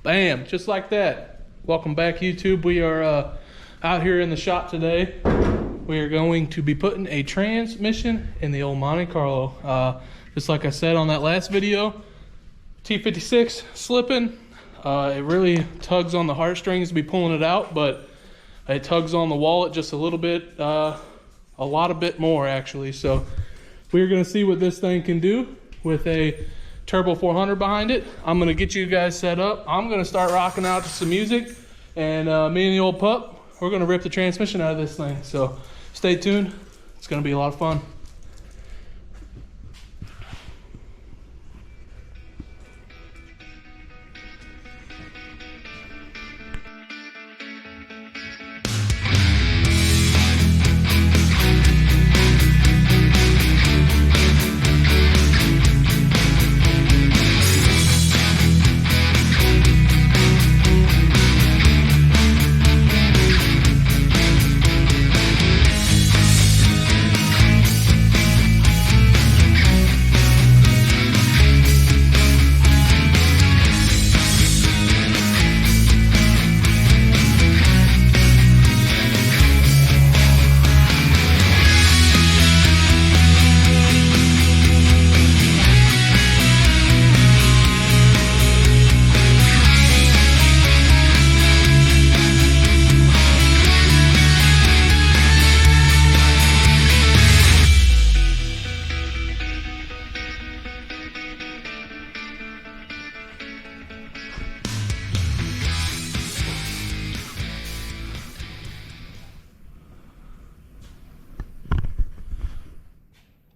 Bam, just like that. Welcome back, YouTube. We are out here in the shop today. We are going to be putting a transmission in the old Monte Carlo. Just like I said on that last video, T56 slipping. It really tugs on the heartstrings to be pulling it out, but it tugs on the wallet just a little bit, a bit more actually. So we're gonna see what this thing can do with a Turbo 400 behind it. I'm gonna get you guys set up. I'm gonna start rocking out to some music, and me and the old pup, we're gonna rip the transmission out of this thing. So stay tuned. It's gonna be a lot of fun.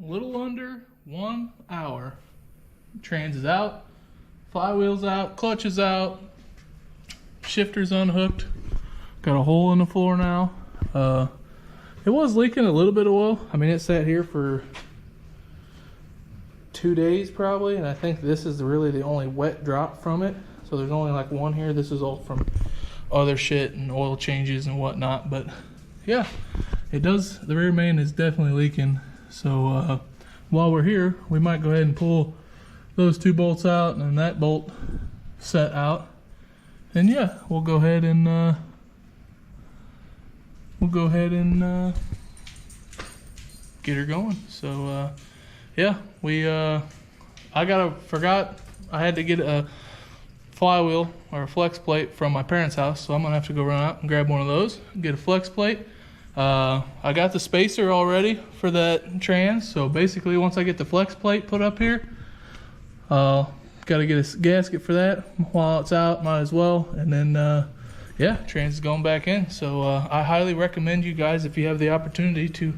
A little under 1 hour. Trans is out, flywheel's out, clutch is out, shifter's unhooked. Got a hole in the floor now. It was leaking a little bit of oil. I mean, it sat here for 2 days probably, and I think this is really the only wet drop from it. So there's only like one here. This is all from other shit and oil changes and whatnot. But yeah, it does. The rear main is definitely leaking. So while we're here, we might go ahead and pull those 2 bolts out and that bolt set out. And yeah, we'll go ahead and get her going. So yeah, forgot I had to get a flywheel or a flex plate from my parents' house, so I'm gonna have to go run out and grab one of those, get a flex plate. I got the spacer already for that trans, so basically once I get the flex plate put up here, gotta get a gasket for that while it's out, might as well, and then yeah, trans is going back in. So I highly recommend you guys, if you have the opportunity, to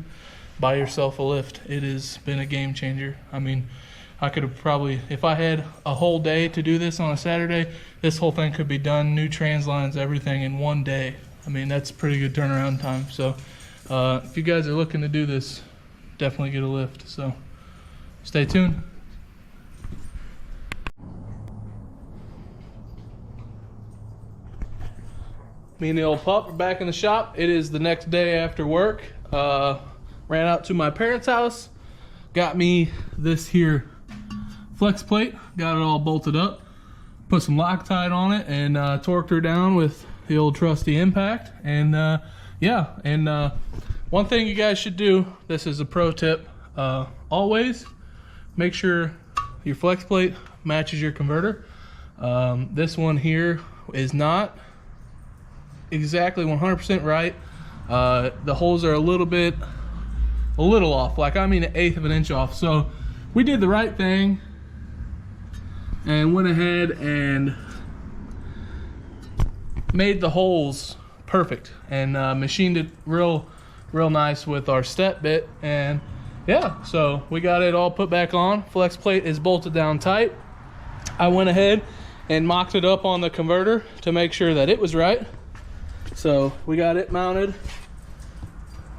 buy yourself a lift. It has been a game changer. I mean, I could have probably, if I had a whole day to do this on a Saturday, this whole thing could be done, new trans lines, everything in one day. I mean, that's pretty good turnaround time. So if you guys are looking to do this, definitely get a lift. So stay tuned. Me and the old pup are back in the shop. It is the next day after work. Ran out to my parents' house, got me this here flex plate, got it all bolted up, put some Loctite on it, and torqued her down with the old trusty impact. And yeah, and one thing you guys should do, this is a pro tip, always make sure your flex plate matches your converter. This one here is not exactly 100% right. The holes are a little off, like I mean 1/8 of an inch off. So we did the right thing and went ahead and made the holes perfect and machined it real nice with our step bit. And yeah, so we got it all put back on. Flex plate is bolted down tight. I went ahead and mocked it up on the converter to make sure that it was right. So we got it mounted,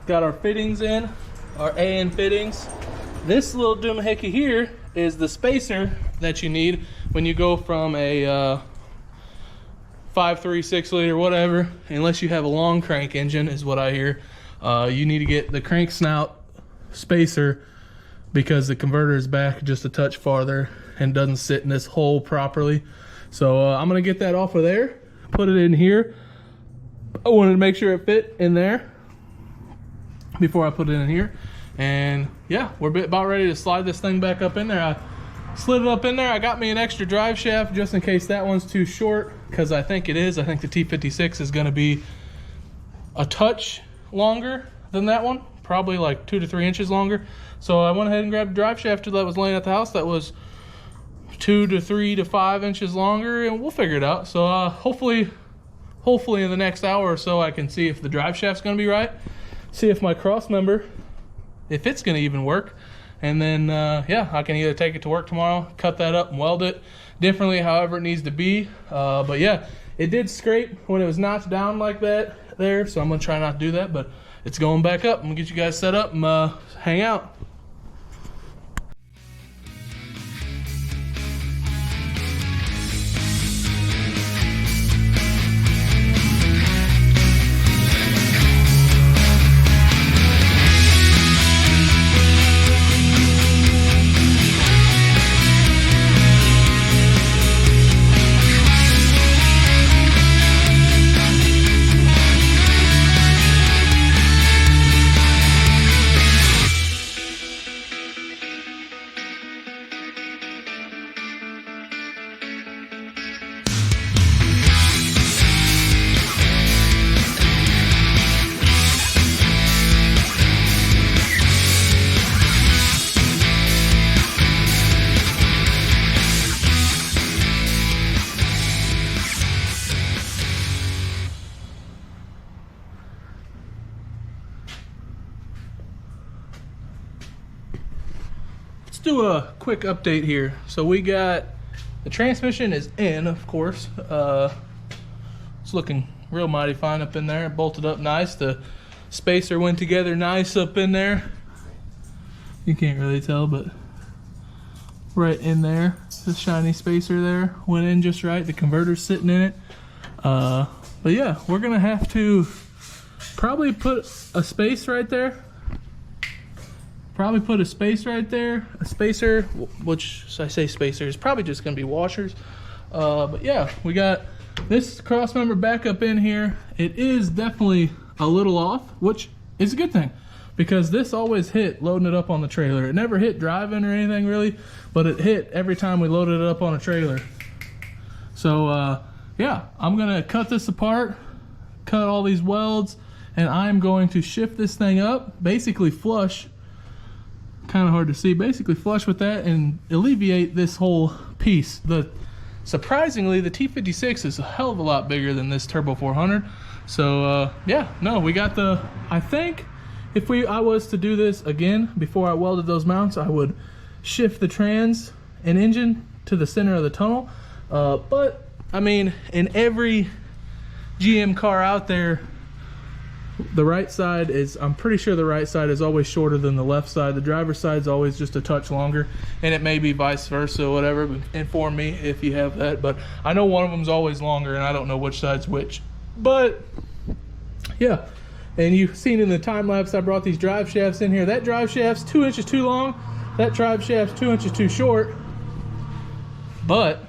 got our fittings in, our AN fittings. This little doohickey here is the spacer that you need when you go from a 5.3, 6 liter, whatever, unless you have a long crank engine is what I hear. You need to get the crank snout spacer because the converter is back just a touch farther and doesn't sit in this hole properly. So I'm gonna get that off of there, put it in here. I wanted to make sure it fit in there before I put it in here. And yeah, we're about ready to slide this thing back up in there. I slid it up in there. I got me an extra drive shaft just in case that one's too short, because I think it is. I think the T56 is gonna be a touch longer than that one, probably like 2 to 3 inches longer. So I went ahead and grabbed a drive shaft that was laying at the house that was 2 to 3 to 5 inches longer, and we'll figure it out. So hopefully in the next hour or so I can see if the drive shaft's gonna be right, see if my cross member, if it's gonna even work. And then yeah, I can either take it to work tomorrow, cut that up and weld it differently, however it needs to be. But yeah, it did scrape when it was notched down like that there, so I'm gonna try not to do that, but it's going back up. I'm gonna get you guys set up and hang out. Do a quick update here. So we got the transmission is in, of course. It's looking real mighty fine up in there, bolted up nice. The spacer went together nice up in there. You can't really tell, but right in there, the shiny spacer there went in just right. The converter's sitting in it. But yeah, we're gonna have to probably put a space right there. Probably put a space right there, a spacer, which I say spacer is probably just gonna be washers. But yeah, we got this cross member back up in here. It is definitely a little off, which is a good thing, because this always hit loading it up on the trailer. It never hit driving or anything really, but it hit every time we loaded it up on a trailer. So yeah, I'm gonna cut this apart, cut all these welds, and I'm going to shift this thing up, basically flush. Kind of hard to see, basically flush with that and alleviate this whole piece. Surprisingly, the T56 is a hell of a lot bigger than this Turbo 400. So yeah, no, we got the, I think if I was to do this again before I welded those mounts, I would shift the trans and engine to the center of the tunnel. But I mean, in every GM car out there, the right side is, I'm pretty sure the right side is always shorter than the left side. The driver's side is always just a touch longer, and it may be vice versa or whatever, but inform me if you have that. But I know one of them's always longer, and I don't know which side's which. But yeah, and you've seen in the time lapse I brought these drive shafts in here. That drive shaft's 2 inches too long, that drive shaft's 2 inches too short, but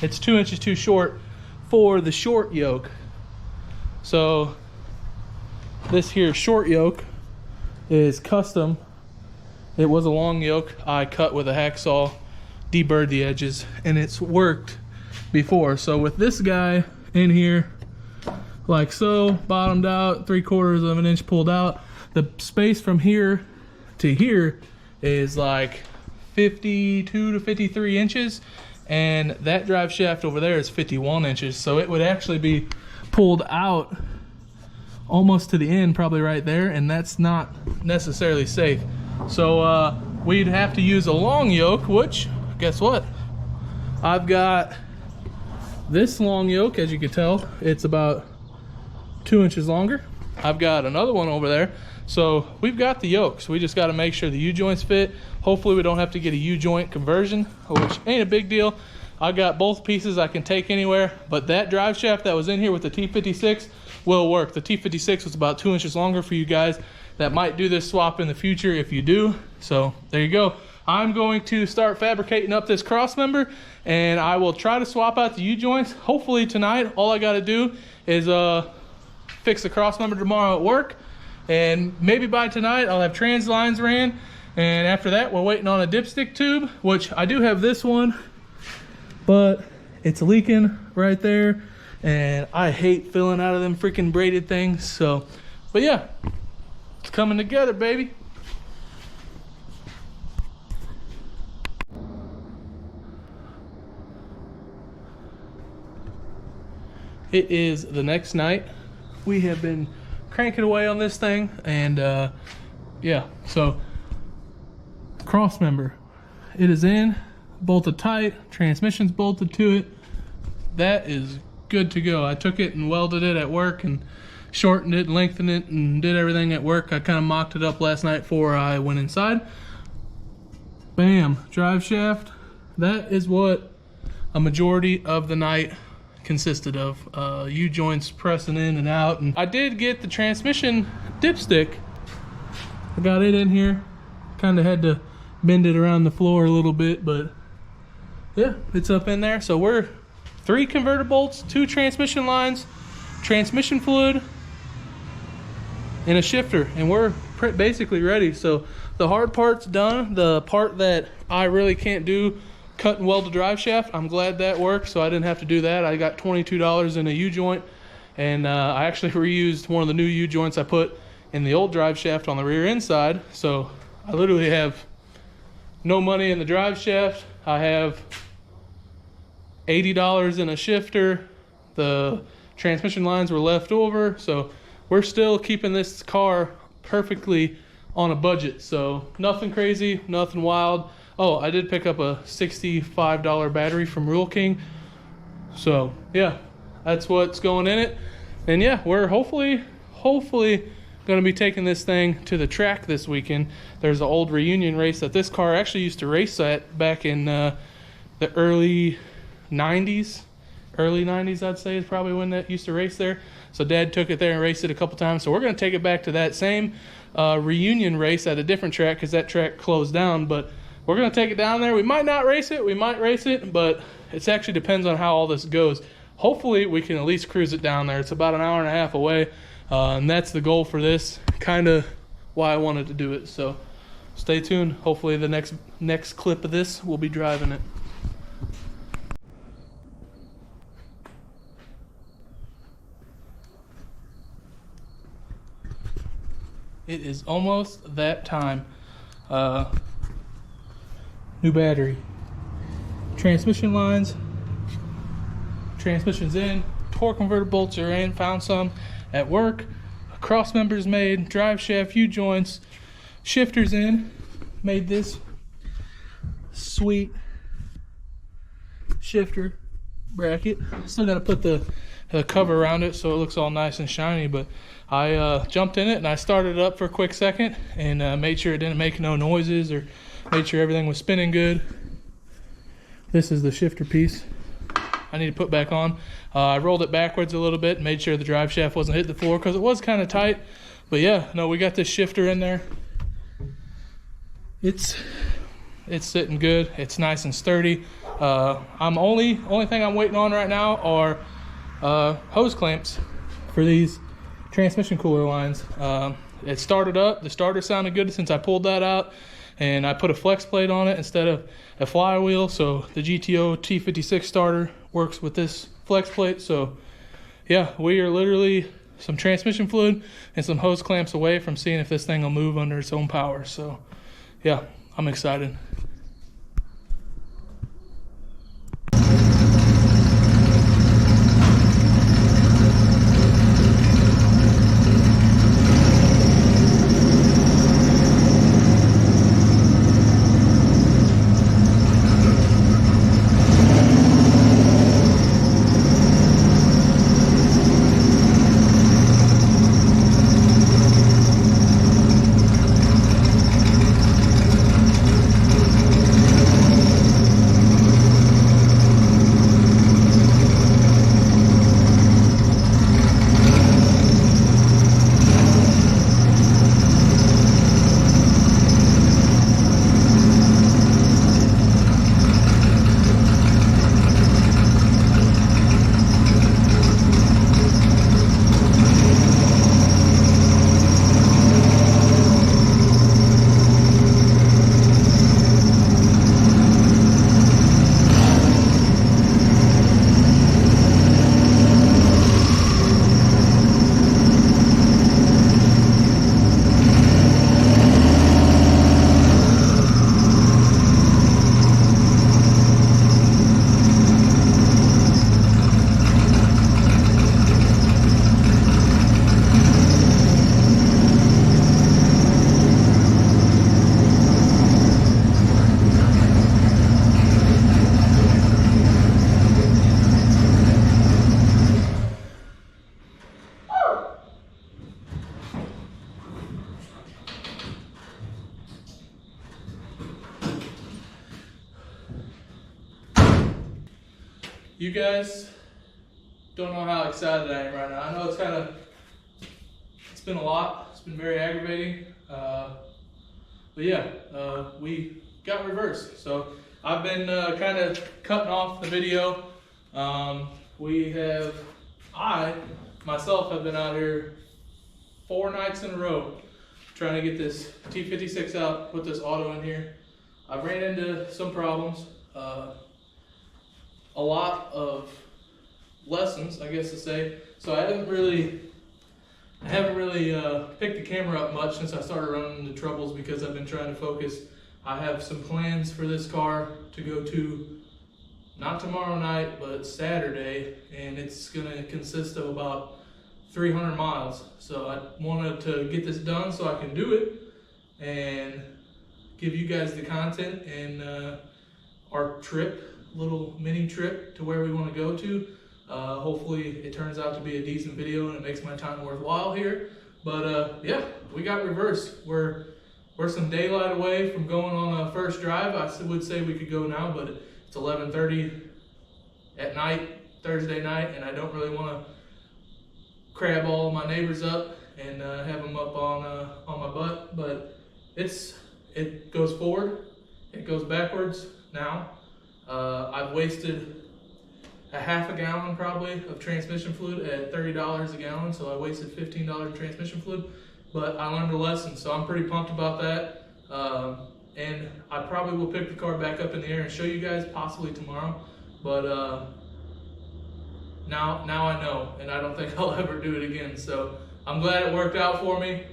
it's 2 inches too short for the short yoke. So this here short yoke is custom. It was a long yoke. I cut with a hacksaw, deburred the edges, and it's worked before. So with this guy in here, like so, bottomed out, 3/4 of an inch pulled out, the space from here to here is like 52 to 53 inches, and that drive shaft over there is 51 inches. So it would actually be pulled out almost to the end, probably right there, and that's not necessarily safe. So we'd have to use a long yoke, which, guess what? I've got this long yoke, as you can tell, it's about 2 inches longer. I've got another one over there. So we've got the yokes. We just got to make sure the U-joints fit. Hopefully we don't have to get a U-joint conversion, which ain't a big deal. I got both pieces I can take anywhere, but that drive shaft that was in here with the T56 will work. The T56 was about 2 inches longer for you guys that might do this swap in the future if you do. So there you go. I'm going to start fabricating up this cross member, and I will try to swap out the U-joints. Hopefully tonight, all I got to do is fix the cross member tomorrow at work, and maybe by tonight I'll have trans lines ran. And after that, we're waiting on a dipstick tube, which I do have this one, but it's leaking right there, and I hate filling out of them freaking braided things. So, but yeah, it's coming together, baby. It is the next night. We have been cranking away on this thing, and yeah, so cross member, it is in, bolted tight, transmission's bolted to it. That is good to go. I took it and welded it at work and shortened it, lengthened it, and did everything at work. I kind of mocked it up last night before I went inside. Bam, drive shaft. That is what a majority of the night consisted of. U-joints pressing in and out. And I did get the transmission dipstick. I got it in here. Kind of had to bend it around the floor a little bit, but yeah, it's up in there. So we're 3 converter bolts, 2 transmission lines, transmission fluid, and a shifter, and we're basically ready. So the hard part's done. The part that I really can't do, cut and weld the drive shaft, I'm glad that worked, so I didn't have to do that. I got $22 in a U-joint, and I actually reused one of the new U-joints I put in the old drive shaft on the rear end side. So I literally have no money in the drive shaft. I have $80 in a shifter. The transmission lines were left over, so we're still keeping this car perfectly on a budget. So nothing crazy, nothing wild. Oh, I did pick up a $65 battery from Rule King. So yeah, that's what's going in it. And yeah, we're hopefully going to be taking this thing to the track this weekend. There's an old reunion race that this car actually used to race at back in the early 90s. Early 90s, I'd say, is probably when that used to race there. So Dad took it there and raced it a couple times. So we're going to take it back to that same reunion race at a different track, because that track closed down. But we're going to take it down there. We might not race it. We might race it, but it actually depends on how all this goes. Hopefully, we can at least cruise it down there. It's about an hour and a half away. And that's the goal for this, kind of why I wanted to do it. So stay tuned. Hopefully the next clip of this, we'll be driving it. It is almost that time. New battery. Transmission lines. Transmission's in. Torque converter bolts are in. Found some at work. Cross members made. Drive shaft, U-joints. Shifters in. Made this sweet shifter bracket. Still got to put the cover around it so it looks all nice and shiny, but I jumped in it and I started it up for a quick second and made sure it didn't make no noises, or made sure everything was spinning good. This is the shifter piece I need to put back on. I rolled it backwards a little bit, made sure the drive shaft wasn't hitting the floor because it was kind of tight. But yeah, no, we got this shifter in there. It's sitting good. It's nice and sturdy. Only thing I'm waiting on right now are hose clamps for these transmission cooler lines. It started up. The starter sounded good since I pulled that out, and I put a flex plate on it instead of a flywheel. So the GTO T56 starter works with this flex plate. So yeah, we are literally some transmission fluid and some hose clamps away from seeing if this thing will move under its own power. So yeah, I'm excited. You guys don't know how excited I am right now. I know it's been a lot. It's been very aggravating. But yeah, we got reversed. So I've been kind of cutting off the video. I myself have been out here 4 nights in a row trying to get this T56 out, put this auto in here. I ran into some problems, a lot of lessons, I guess to say. So I haven't really picked the camera up much since I started running into troubles because I've been trying to focus. I have some plans for this car to go to, not tomorrow night, but Saturday, and it's gonna consist of about 300 miles. So I wanted to get this done so I can do it and give you guys the content and our trip, little mini trip to where we want to go to. Hopefully it turns out to be a decent video and it makes my time worthwhile here. But yeah, we got reversed. We're some daylight away from going on a first drive. I would say we could go now, but it's 11:30 at night, Thursday night, and I don't really want to crab all of my neighbors up and have them up on my butt. But it goes forward, it goes backwards now. I've wasted a half a gallon probably of transmission fluid at $30 a gallon, so I wasted $15 in transmission fluid, but I learned a lesson, so I'm pretty pumped about that. And I probably will pick the car back up in the air and show you guys possibly tomorrow, but now I know, and I don't think I'll ever do it again. So I'm glad it worked out for me.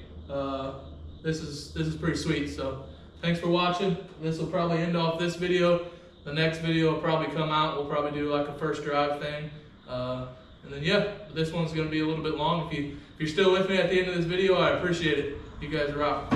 This is pretty sweet. So thanks for watching. This will probably end off this video. The next video will probably come out. We'll probably do like a first drive thing. And then yeah, this one's gonna be a little bit long. If you're still with me at the end of this video, I appreciate it. You guys rock.